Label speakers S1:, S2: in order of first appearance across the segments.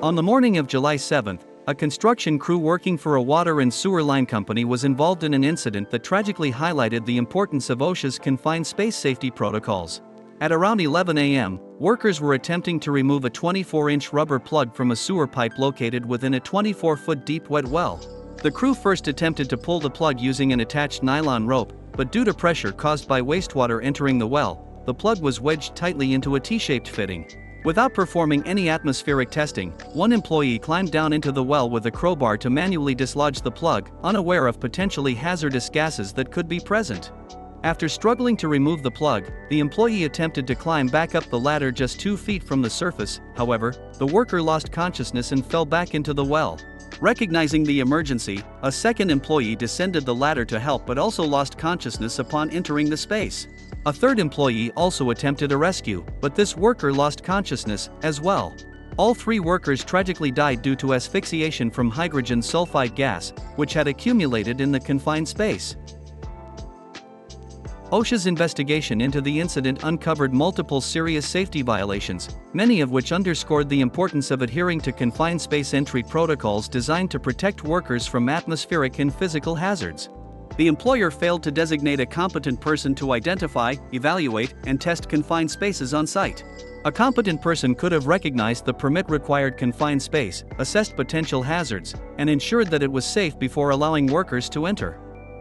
S1: On the morning of July 7, a construction crew working for a water and sewer line company was involved in an incident that tragically highlighted the importance of OSHA's confined space safety protocols. At around 11 a.m., workers were attempting to remove a 24-inch rubber plug from a sewer pipe located within a 24-foot deep wet well. The crew first attempted to pull the plug using an attached nylon rope, but due to pressure caused by wastewater entering the well, the plug was wedged tightly into a T-shaped fitting. Without performing any atmospheric testing, one employee climbed down into the well with a crowbar to manually dislodge the plug, unaware of potentially hazardous gases that could be present. After struggling to remove the plug, the employee attempted to climb back up the ladder just 2 feet from the surface. However, the worker lost consciousness and fell back into the well. Recognizing the emergency, a second employee descended the ladder to help but also lost consciousness upon entering the space. A third employee also attempted a rescue, but this worker lost consciousness as well. All 3 workers tragically died due to asphyxiation from hydrogen sulfide gas, which had accumulated in the confined space. OSHA's investigation into the incident uncovered multiple serious safety violations, many of which underscored the importance of adhering to confined space entry protocols designed to protect workers from atmospheric and physical hazards. The employer failed to designate a competent person to identify, evaluate, and test confined spaces on site. A competent person could have recognized the permit-required confined space, assessed potential hazards, and ensured that it was safe before allowing workers to enter.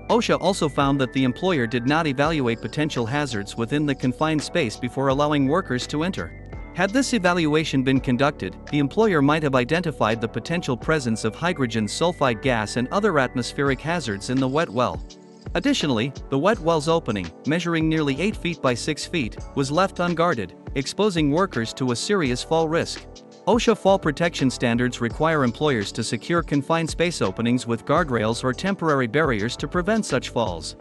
S1: OSHA also found that the employer did not evaluate potential hazards within the confined space before allowing workers to enter. Had this evaluation been conducted, the employer might have identified the potential presence of hydrogen sulfide gas and other atmospheric hazards in the wet well. Additionally, the wet well's opening, measuring nearly 8 feet by 6 feet, was left unguarded, exposing workers to a serious fall risk. OSHA fall protection standards require employers to secure confined space openings with guardrails or temporary barriers to prevent such falls.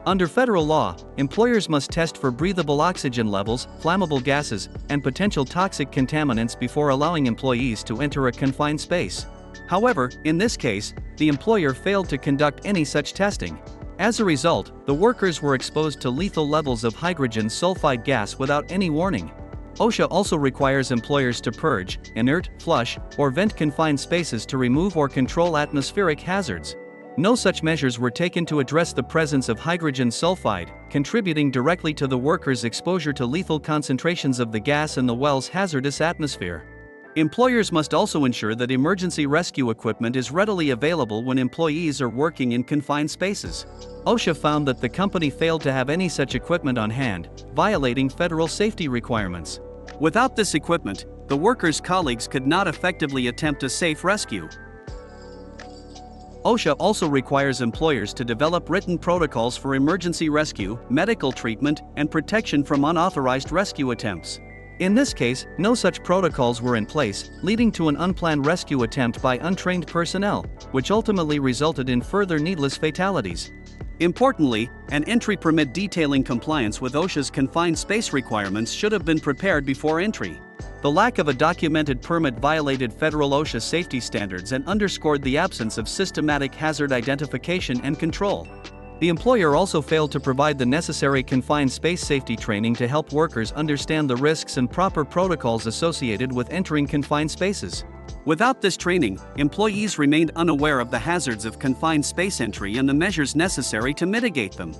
S1: Under federal law, employers must test for breathable oxygen levels, flammable gases, and potential toxic contaminants before allowing employees to enter a confined space. However, in this case, the employer failed to conduct any such testing. As a result, the workers were exposed to lethal levels of hydrogen sulfide gas without any warning. OSHA also requires employers to purge, inert, flush, or vent confined spaces to remove or control atmospheric hazards. No such measures were taken to address the presence of hydrogen sulfide, contributing directly to the workers' exposure to lethal concentrations of the gas in the well's hazardous atmosphere. Employers must also ensure that emergency rescue equipment is readily available when employees are working in confined spaces. OSHA found that the company failed to have any such equipment on hand, violating federal safety requirements. Without this equipment, the workers' colleagues could not effectively attempt a safe rescue. OSHA also requires employers to develop written protocols for emergency rescue, medical treatment, and protection from unauthorized rescue attempts. In this case, no such protocols were in place, leading to an unplanned rescue attempt by untrained personnel, which ultimately resulted in further needless fatalities. Importantly, an entry permit detailing compliance with OSHA's confined space requirements should have been prepared before entry. The lack of a documented permit violated federal OSHA safety standards and underscored the absence of systematic hazard identification and control. The employer also failed to provide the necessary confined space safety training to help workers understand the risks and proper protocols associated with entering confined spaces. Without this training, employees remained unaware of the hazards of confined space entry and the measures necessary to mitigate them.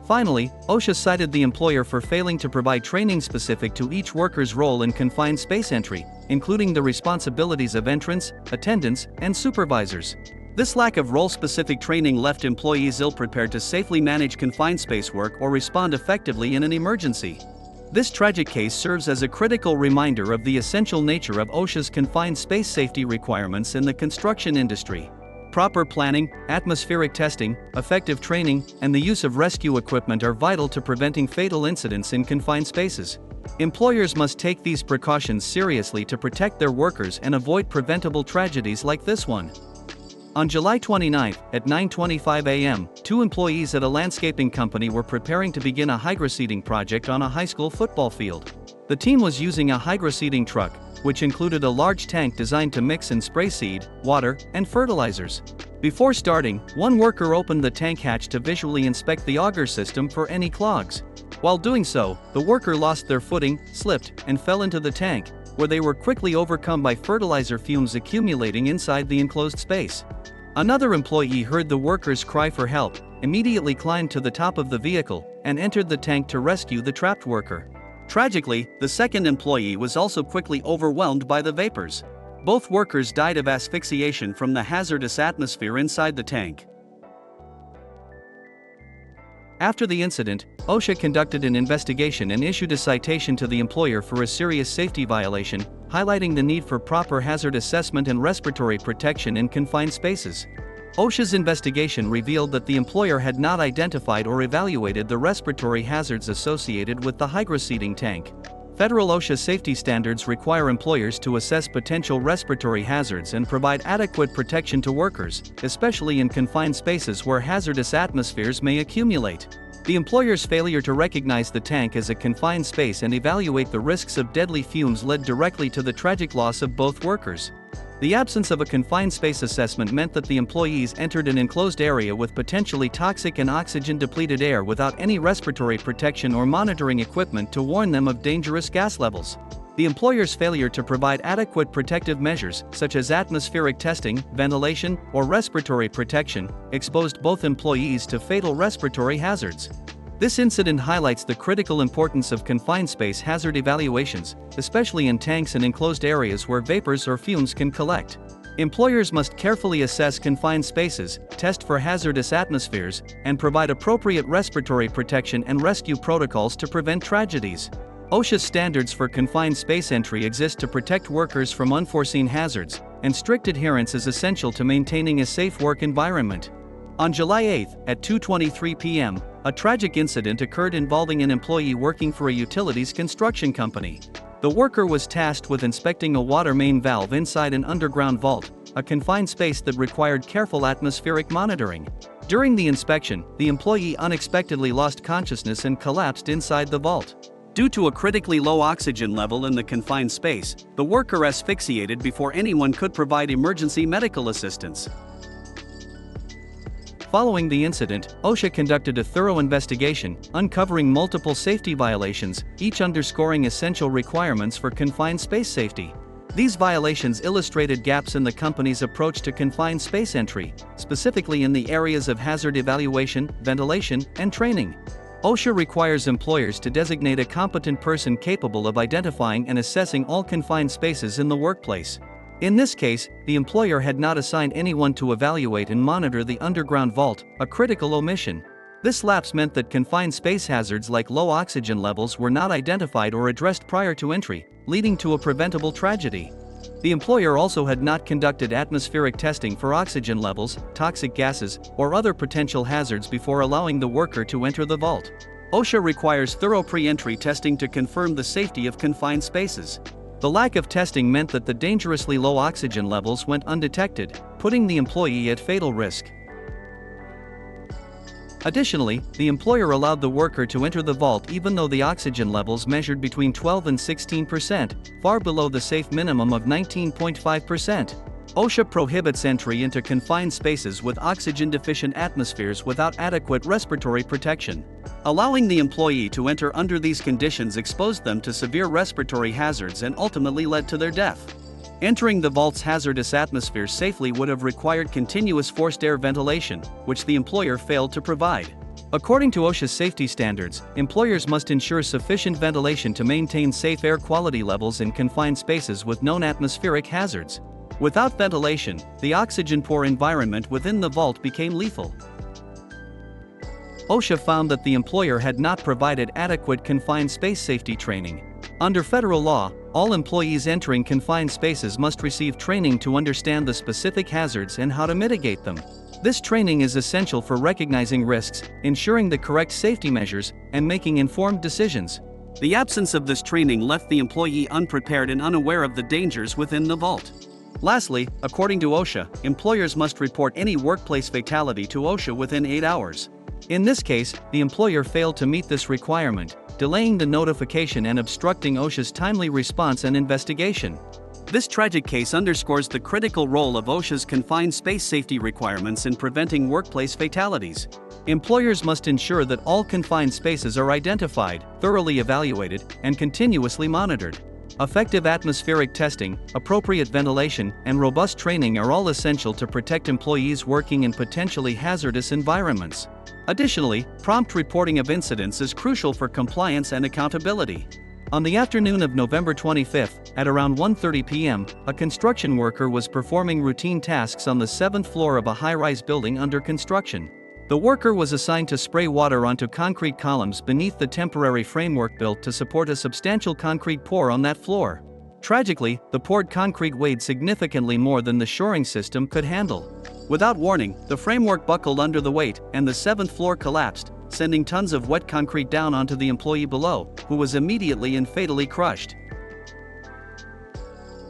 S1: Finally, OSHA cited the employer for failing to provide training specific to each worker's role in confined space entry, including the responsibilities of entrants, attendants, and supervisors. This lack of role-specific training left employees ill-prepared to safely manage confined space work or respond effectively in an emergency. This tragic case serves as a critical reminder of the essential nature of OSHA's confined space safety requirements in the construction industry. Proper planning, atmospheric testing, effective training, and the use of rescue equipment are vital to preventing fatal incidents in confined spaces. Employers must take these precautions seriously to protect their workers and avoid preventable tragedies like this one. On July 29, at 9:25 a.m., 2 employees at a landscaping company were preparing to begin a hydroseeding project on a high school football field. The team was using a hydroseeding truck, which included a large tank designed to mix and spray seed, water, and fertilizers. Before starting, one worker opened the tank hatch to visually inspect the auger system for any clogs. While doing so, the worker lost their footing, slipped, and fell into the tank, where they were quickly overcome by fertilizer fumes accumulating inside the enclosed space. Another employee heard the workers' cry for help, immediately climbed to the top of the vehicle, and entered the tank to rescue the trapped worker. Tragically, the second employee was also quickly overwhelmed by the vapors. Both workers died of asphyxiation from the hazardous atmosphere inside the tank. After the incident, OSHA conducted an investigation and issued a citation to the employer for a serious safety violation, highlighting the need for proper hazard assessment and respiratory protection in confined spaces. OSHA's investigation revealed that the employer had not identified or evaluated the respiratory hazards associated with the hydroseeding tank. Federal OSHA safety standards require employers to assess potential respiratory hazards and provide adequate protection to workers, especially in confined spaces where hazardous atmospheres may accumulate. The employer's failure to recognize the tank as a confined space and evaluate the risks of deadly fumes led directly to the tragic loss of both workers. The absence of a confined space assessment meant that the employees entered an enclosed area with potentially toxic and oxygen-depleted air without any respiratory protection or monitoring equipment to warn them of dangerous gas levels. The employer's failure to provide adequate protective measures, such as atmospheric testing, ventilation, or respiratory protection, exposed both employees to fatal respiratory hazards. This incident highlights the critical importance of confined space hazard evaluations, especially in tanks and enclosed areas where vapors or fumes can collect. Employers must carefully assess confined spaces, test for hazardous atmospheres, and provide appropriate respiratory protection and rescue protocols to prevent tragedies. OSHA standards for confined space entry exist to protect workers from unforeseen hazards, and strict adherence is essential to maintaining a safe work environment. On July 8, at 2:23 p.m., a tragic incident occurred involving an employee working for a utilities construction company. The worker was tasked with inspecting a water main valve inside an underground vault, a confined space that required careful atmospheric monitoring. During the inspection, the employee unexpectedly lost consciousness and collapsed inside the vault. Due to a critically low oxygen level in the confined space, the worker asphyxiated before anyone could provide emergency medical assistance. Following the incident, OSHA conducted a thorough investigation, uncovering multiple safety violations, each underscoring essential requirements for confined space safety. These violations illustrated gaps in the company's approach to confined space entry, specifically in the areas of hazard evaluation, ventilation, and training. OSHA requires employers to designate a competent person capable of identifying and assessing all confined spaces in the workplace. In this case, the employer had not assigned anyone to evaluate and monitor the underground vault, a critical omission. This lapse meant that confined space hazards like low oxygen levels were not identified or addressed prior to entry, leading to a preventable tragedy. The employer also had not conducted atmospheric testing for oxygen levels, toxic gases, or other potential hazards before allowing the worker to enter the vault. OSHA requires thorough pre-entry testing to confirm the safety of confined spaces. The lack of testing meant that the dangerously low oxygen levels went undetected, putting the employee at fatal risk. Additionally, the employer allowed the worker to enter the vault even though the oxygen levels measured between 12 and 16%, far below the safe minimum of 19.5%. OSHA prohibits entry into confined spaces with oxygen-deficient atmospheres without adequate respiratory protection. Allowing the employee to enter under these conditions exposed them to severe respiratory hazards and ultimately led to their death. Entering the vault's hazardous atmosphere safely would have required continuous forced air ventilation, which the employer failed to provide. According to OSHA's safety standards, employers must ensure sufficient ventilation to maintain safe air quality levels in confined spaces with known atmospheric hazards. Without ventilation, the oxygen-poor environment within the vault became lethal. OSHA found that the employer had not provided adequate confined space safety training. Under federal law, all employees entering confined spaces must receive training to understand the specific hazards and how to mitigate them. This training is essential for recognizing risks, ensuring the correct safety measures, and making informed decisions. The absence of this training left the employee unprepared and unaware of the dangers within the vault. Lastly, according to OSHA, employers must report any workplace fatality to OSHA within 8 hours. In this case, the employer failed to meet this requirement, delaying the notification and obstructing OSHA's timely response and investigation. This tragic case underscores the critical role of OSHA's confined space safety requirements in preventing workplace fatalities. Employers must ensure that all confined spaces are identified, thoroughly evaluated, and continuously monitored. Effective atmospheric testing, appropriate ventilation, and robust training are all essential to protect employees working in potentially hazardous environments. Additionally, prompt reporting of incidents is crucial for compliance and accountability. On the afternoon of November 25, at around 1:30 p.m., a construction worker was performing routine tasks on the 7th floor of a high-rise building under construction. The worker was assigned to spray water onto concrete columns beneath the temporary framework built to support a substantial concrete pour on that floor. Tragically, the poured concrete weighed significantly more than the shoring system could handle. Without warning, the framework buckled under the weight, and the 7th floor collapsed, sending tons of wet concrete down onto the employee below, who was immediately and fatally crushed.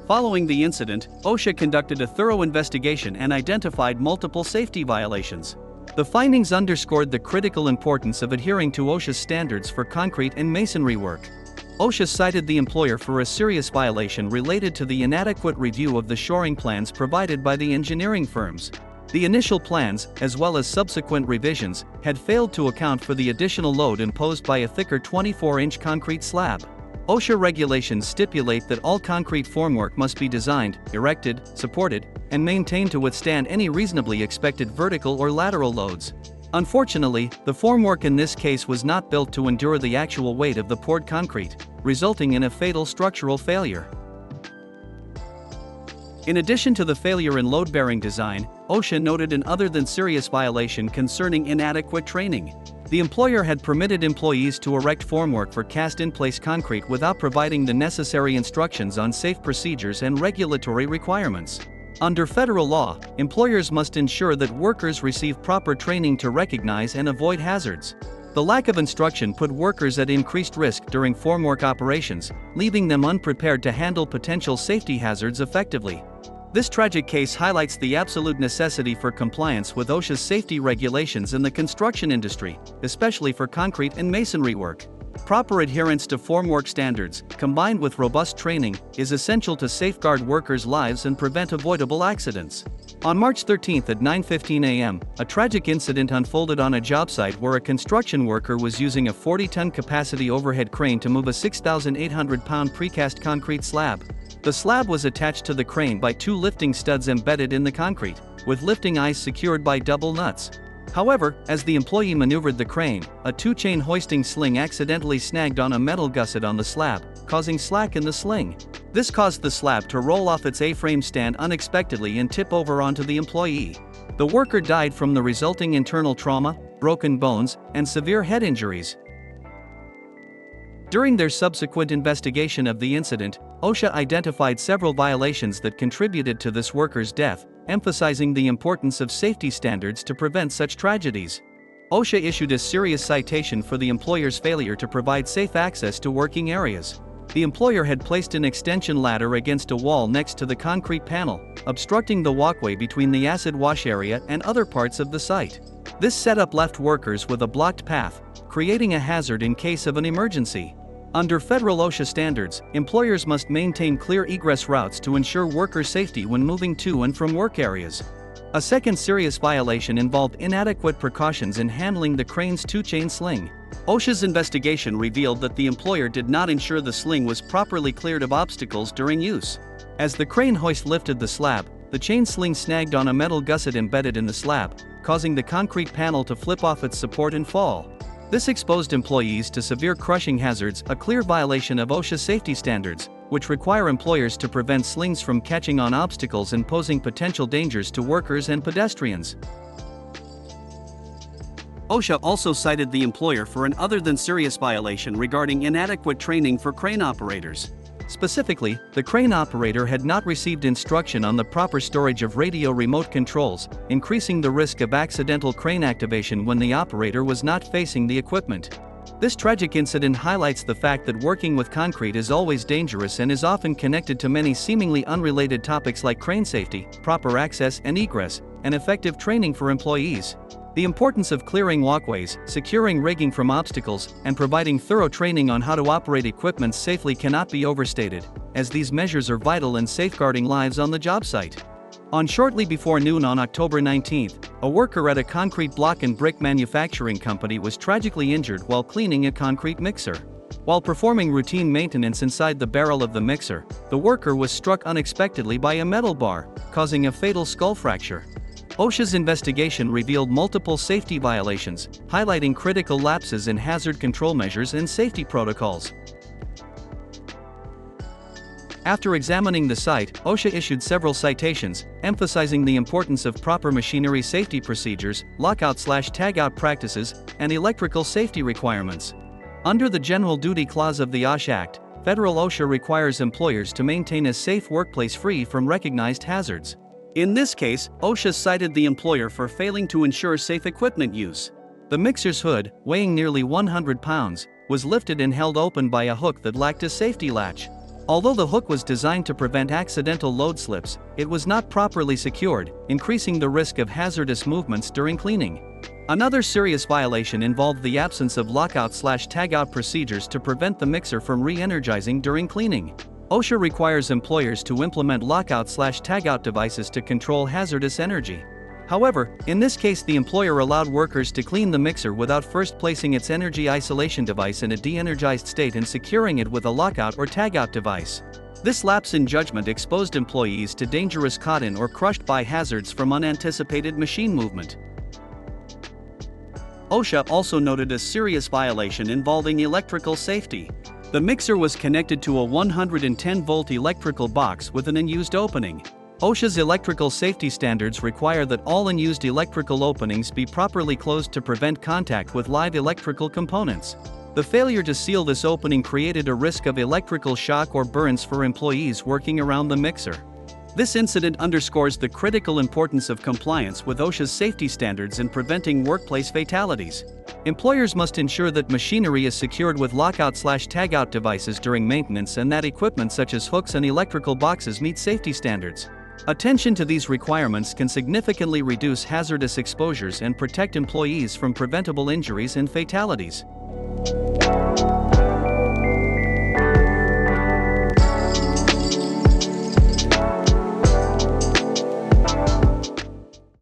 S1: Following the incident, OSHA conducted a thorough investigation and identified multiple safety violations. The findings underscored the critical importance of adhering to OSHA's standards for concrete and masonry work. OSHA cited the employer for a serious violation related to the inadequate review of the shoring plans provided by the engineering firms. The initial plans, as well as subsequent revisions, had failed to account for the additional load imposed by a thicker 24-inch concrete slab. OSHA regulations stipulate that all concrete formwork must be designed, erected, supported, and maintained to withstand any reasonably expected vertical or lateral loads. Unfortunately, the formwork in this case was not built to endure the actual weight of the poured concrete, resulting in a fatal structural failure. In addition to the failure in load-bearing design, OSHA noted an other than serious violation concerning inadequate training. The employer had permitted employees to erect formwork for cast-in-place concrete without providing the necessary instructions on safe procedures and regulatory requirements. Under federal law, employers must ensure that workers receive proper training to recognize and avoid hazards. The lack of instruction put workers at increased risk during formwork operations, leaving them unprepared to handle potential safety hazards effectively. This tragic case highlights the absolute necessity for compliance with OSHA's safety regulations in the construction industry, especially for concrete and masonry work. Proper adherence to formwork standards, combined with robust training, is essential to safeguard workers' lives and prevent avoidable accidents. On March 13 at 9:15 a.m., a tragic incident unfolded on a job site where a construction worker was using a 40-ton capacity overhead crane to move a 6,800-pound precast concrete slab. The slab was attached to the crane by two lifting studs embedded in the concrete, with lifting eyes secured by double nuts. However, as the employee maneuvered the crane, a two-chain hoisting sling accidentally snagged on a metal gusset on the slab, causing slack in the sling. This caused the slab to roll off its A-frame stand unexpectedly and tip over onto the employee. The worker died from the resulting internal trauma, broken bones, and severe head injuries. During their subsequent investigation of the incident, OSHA identified several violations that contributed to this worker's death, emphasizing the importance of safety standards to prevent such tragedies. OSHA issued a serious citation for the employer's failure to provide safe access to working areas. The employer had placed an extension ladder against a wall next to the concrete panel, obstructing the walkway between the acid wash area and other parts of the site. This setup left workers with a blocked path, creating a hazard in case of an emergency. Under federal OSHA standards, employers must maintain clear egress routes to ensure worker safety when moving to and from work areas. A second serious violation involved inadequate precautions in handling the crane's two-chain sling. OSHA's investigation revealed that the employer did not ensure the sling was properly cleared of obstacles during use. As the crane hoist lifted the slab, the chain sling snagged on a metal gusset embedded in the slab, causing the concrete panel to flip off its support and fall. This exposed employees to severe crushing hazards, a clear violation of OSHA safety standards, which require employers to prevent slings from catching on obstacles and posing potential dangers to workers and pedestrians. OSHA also cited the employer for an other than serious violation regarding inadequate training for crane operators. Specifically, the crane operator had not received instruction on the proper storage of radio remote controls, increasing the risk of accidental crane activation when the operator was not facing the equipment. This tragic incident highlights the fact that working with concrete is always dangerous and is often connected to many seemingly unrelated topics like crane safety, proper access and egress, and effective training for employees. The importance of clearing walkways, securing rigging from obstacles, and providing thorough training on how to operate equipment safely cannot be overstated, as these measures are vital in safeguarding lives on the job site. On shortly before noon on October 19, a worker at a concrete block and brick manufacturing company was tragically injured while cleaning a concrete mixer. While performing routine maintenance inside the barrel of the mixer, the worker was struck unexpectedly by a metal bar, causing a fatal skull fracture. OSHA's investigation revealed multiple safety violations, highlighting critical lapses in hazard control measures and safety protocols. After examining the site, OSHA issued several citations, emphasizing the importance of proper machinery safety procedures, lockout/tagout practices, and electrical safety requirements. Under the General Duty Clause of the OSHA Act, federal OSHA requires employers to maintain a safe workplace free from recognized hazards. In this case, OSHA cited the employer for failing to ensure safe equipment use. The mixer's hood, weighing nearly 100 pounds, was lifted and held open by a hook that lacked a safety latch. Although the hook was designed to prevent accidental load slips, it was not properly secured, increasing the risk of hazardous movements during cleaning. Another serious violation involved the absence of lockout/tagout procedures to prevent the mixer from re-energizing during cleaning. OSHA requires employers to implement lockout/tagout devices to control hazardous energy. However, in this case the employer allowed workers to clean the mixer without first placing its energy isolation device in a de-energized state and securing it with a lockout or tagout device. This lapse in judgment exposed employees to dangerous caught-in or crushed-by hazards from unanticipated machine movement. OSHA also noted a serious violation involving electrical safety. The mixer was connected to a 110-volt electrical box with an unused opening. OSHA's electrical safety standards require that all unused electrical openings be properly closed to prevent contact with live electrical components. The failure to seal this opening created a risk of electrical shock or burns for employees working around the mixer. This incident underscores the critical importance of compliance with OSHA's safety standards in preventing workplace fatalities. Employers must ensure that machinery is secured with lockout/tagout devices during maintenance and that equipment such as hooks and electrical boxes meet safety standards. Attention to these requirements can significantly reduce hazardous exposures and protect employees from preventable injuries and fatalities.